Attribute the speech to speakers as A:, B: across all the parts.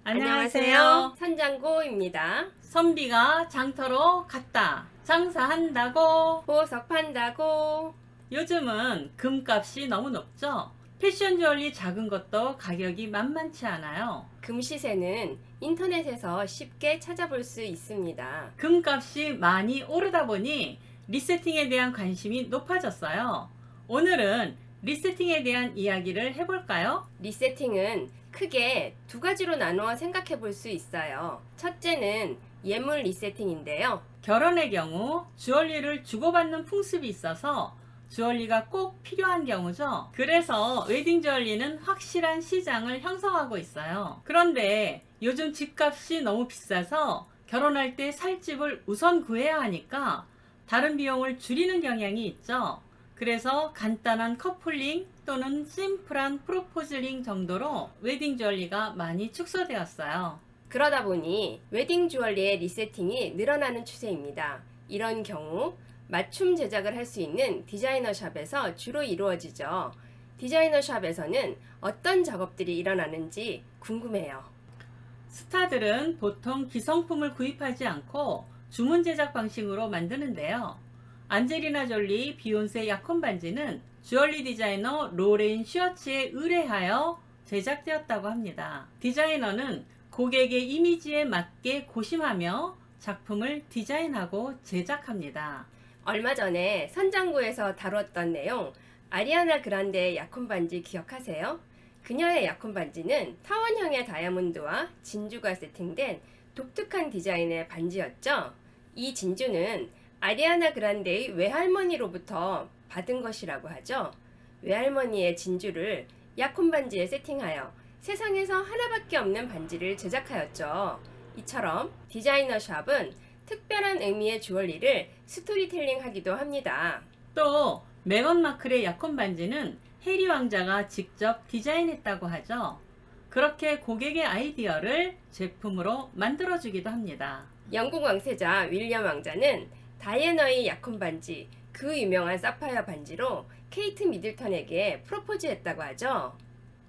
A: 안녕하세요.
B: 선장고입니다.
A: 선비가 장터로 갔다. 장사한다고.
B: 보석 판다고.
A: 요즘은 금값이 너무 높죠? 패션 주얼리 작은 것도 가격이 만만치 않아요.
B: 금 시세는 인터넷에서 쉽게 찾아볼 수 있습니다.
A: 금값이 많이 오르다 보니 리세팅에 대한 관심이 높아졌어요. 오늘은 리세팅에 대한 이야기를 해볼까요?
B: 리세팅은 크게 두 가지로 나누어 생각해 볼 수 있어요. 첫째는 예물 리세팅인데요.
A: 결혼의 경우 주얼리를 주고받는 풍습이 있어서 주얼리가 꼭 필요한 경우죠. 그래서 웨딩 주얼리는 확실한 시장을 형성하고 있어요. 그런데 요즘 집값이 너무 비싸서 결혼할 때 살 집을 우선 구해야 하니까 다른 비용을 줄이는 경향이 있죠. 그래서 간단한 커플링 또는 심플한 프로포즈링 정도로 웨딩 주얼리가 많이 축소되었어요.
B: 그러다 보니 웨딩 주얼리의 리세팅이 늘어나는 추세입니다. 이런 경우 맞춤 제작을 할 수 있는 디자이너 샵에서 주로 이루어지죠. 디자이너 샵에서는 어떤 작업들이 일어나는지 궁금해요.
A: 스타들은 보통 기성품을 구입하지 않고 주문 제작 방식으로 만드는데요. 안젤리나 졸리, 비욘세 약혼 반지는 주얼리 디자이너 로렌 슈어츠에 의뢰하여 제작되었다고 합니다. 디자이너는 고객의 이미지에 맞게 고심하며 작품을 디자인하고 제작합니다.
B: 얼마 전에 선장구에서 다뤘던 내용, 아리아나 그란데의 약혼 반지 기억하세요? 그녀의 약혼 반지는 타원형의 다이아몬드와 진주가 세팅된 독특한 디자인의 반지였죠. 이 진주는 아리아나 그란데의 외할머니로부터 받은 것이라고 하죠. 외할머니의 진주를 약혼 반지에 세팅하여 세상에서 하나밖에 없는 반지를 제작하였죠. 이처럼 디자이너 샵은 특별한 의미의 주얼리를 스토리텔링 하기도 합니다.
A: 또 메건 마클의 약혼 반지는 해리 왕자가 직접 디자인했다고 하죠. 그렇게 고객의 아이디어를 제품으로 만들어주기도 합니다.
B: 영국 왕세자 윌리엄 왕자는 다이애나의 약혼 반지, 그 유명한 사파이어 반지로 케이트 미들턴에게 프로포즈했다고 하죠.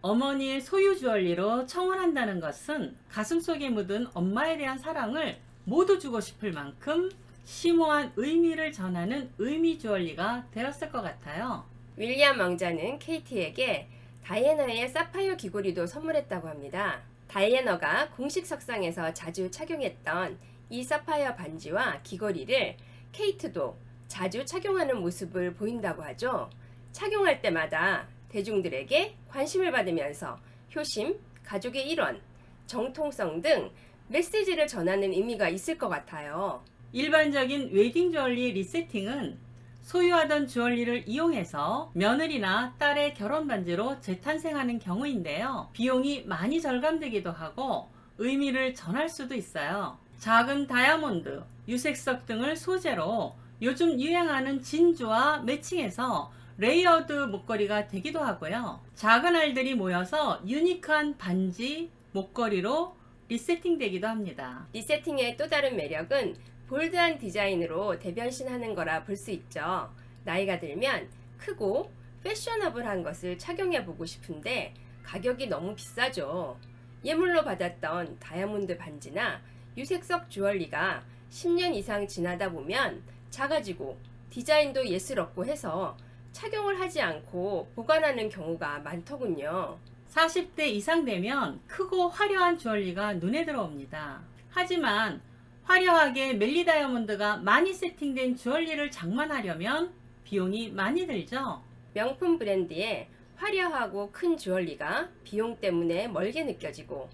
A: 어머니의 소유 주얼리로 청혼한다는 것은 가슴속에 묻은 엄마에 대한 사랑을 모두 주고 싶을 만큼 심오한 의미를 전하는 의미 주얼리가 되었을 것 같아요.
B: 윌리엄 왕자는 케이트에게 다이애나의 사파이어 귀고리도 선물했다고 합니다. 다이애나가 공식 석상에서 자주 착용했던 이 사파이어 반지와 귀고리를 케이트도 자주 착용하는 모습을 보인다고 하죠. 착용할 때마다 대중들에게 관심을 받으면서 효심, 가족의 일원, 정통성 등 메시지를 전하는 의미가 있을 것 같아요.
A: 일반적인 웨딩 주얼리 리세팅은 소유하던 주얼리를 이용해서 며느리나 딸의 결혼 반지로 재탄생하는 경우인데요. 비용이 많이 절감되기도 하고 의미를 전할 수도 있어요. 작은 다이아몬드, 유색석 등을 소재로 요즘 유행하는 진주와 매칭해서 레이어드 목걸이가 되기도 하고요. 작은 알들이 모여서 유니크한 반지, 목걸이로 리세팅 되기도 합니다.
B: 리세팅의 또 다른 매력은 볼드한 디자인으로 대변신하는 거라 볼 수 있죠. 나이가 들면 크고 패셔너블한 것을 착용해 보고 싶은데 가격이 너무 비싸죠. 예물로 받았던 다이아몬드 반지나 유색석 주얼리가 10년 이상 지나다 보면 작아지고 디자인도 예스럽고 해서 착용을 하지 않고 보관하는 경우가 많더군요.
A: 40대 이상 되면 크고 화려한 주얼리가 눈에 들어옵니다. 하지만 화려하게 멜리 다이아몬드가 많이 세팅된 주얼리를 장만하려면 비용이 많이 들죠.
B: 명품 브랜드의 화려하고 큰 주얼리가 비용 때문에 멀게 느껴지고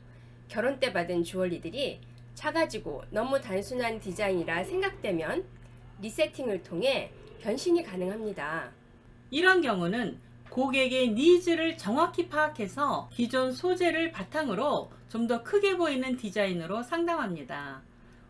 B: 결혼 때 받은 주얼리들이 작아지고 너무 단순한 디자인이라 생각되면 리세팅을 통해 변신이 가능합니다.
A: 이런 경우는 고객의 니즈를 정확히 파악해서 기존 소재를 바탕으로 좀 더 크게 보이는 디자인으로 상담합니다.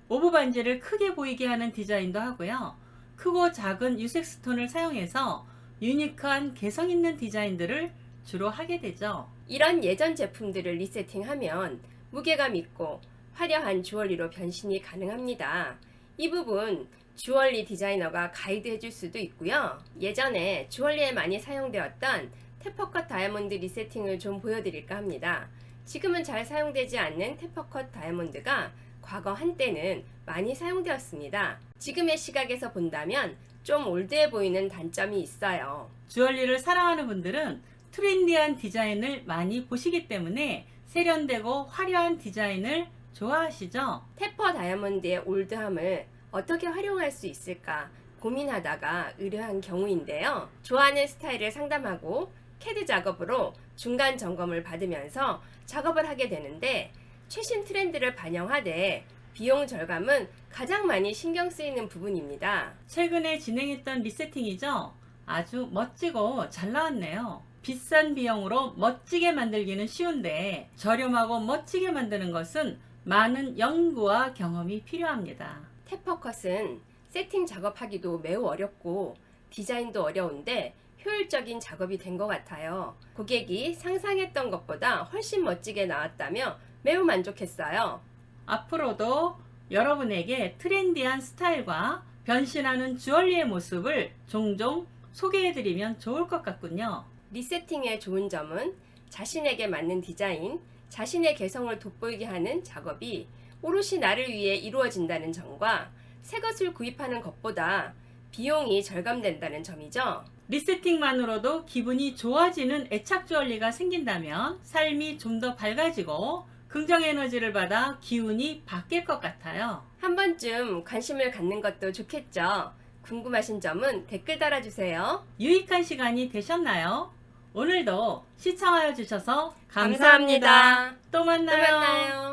A: 오브 반지를 크게 보이게 하는 디자인도 하고요. 크고 작은 유색 스톤을 사용해서 유니크한 개성 있는 디자인들을 주로 하게 되죠.
B: 이런 예전 제품들을 리세팅하면 무게감 있고 화려한 주얼리로 변신이 가능합니다. 이 부분 주얼리 디자이너가 가이드 해줄 수도 있고요. 예전에 주얼리에 많이 사용되었던 테퍼컷 다이아몬드 리세팅을 좀 보여드릴까 합니다. 지금은 잘 사용되지 않는 테퍼컷 다이아몬드가 과거 한때는 많이 사용되었습니다. 지금의 시각에서 본다면 좀 올드해 보이는 단점이 있어요.
A: 주얼리를 사랑하는 분들은 트렌디한 디자인을 많이 보시기 때문에 세련되고 화려한 디자인을 좋아하시죠?
B: 테퍼 다이아몬드의 올드함을 어떻게 활용할 수 있을까 고민하다가 의뢰한 경우인데요. 좋아하는 스타일을 상담하고 CAD 작업으로 중간 점검을 받으면서 작업을 하게 되는데 최신 트렌드를 반영하되 비용 절감은 가장 많이 신경 쓰이는 부분입니다.
A: 최근에 진행했던 리세팅이죠? 아주 멋지고 잘 나왔네요. 비싼 비용으로 멋지게 만들기는 쉬운데 저렴하고 멋지게 만드는 것은 많은 연구와 경험이 필요합니다.
B: 테퍼컷은 세팅 작업하기도 매우 어렵고 디자인도 어려운데 효율적인 작업이 된 것 같아요. 고객이 상상했던 것보다 훨씬 멋지게 나왔다며 매우 만족했어요.
A: 앞으로도 여러분에게 트렌디한 스타일과 변신하는 주얼리의 모습을 종종 소개해드리면 좋을 것 같군요.
B: 리세팅의 좋은 점은 자신에게 맞는 디자인, 자신의 개성을 돋보이게 하는 작업이 오롯이 나를 위해 이루어진다는 점과 새 것을 구입하는 것보다 비용이 절감된다는 점이죠.
A: 리세팅만으로도 기분이 좋아지는 애착 주얼리가 생긴다면 삶이 좀 더 밝아지고 긍정 에너지를 받아 기운이 바뀔 것 같아요.
B: 한 번쯤 관심을 갖는 것도 좋겠죠. 궁금하신 점은 댓글 달아주세요.
A: 유익한 시간이 되셨나요? 오늘도 시청하여 주셔서
B: 감사합니다.
A: 또
B: 또
A: 만나요.
B: 만나요.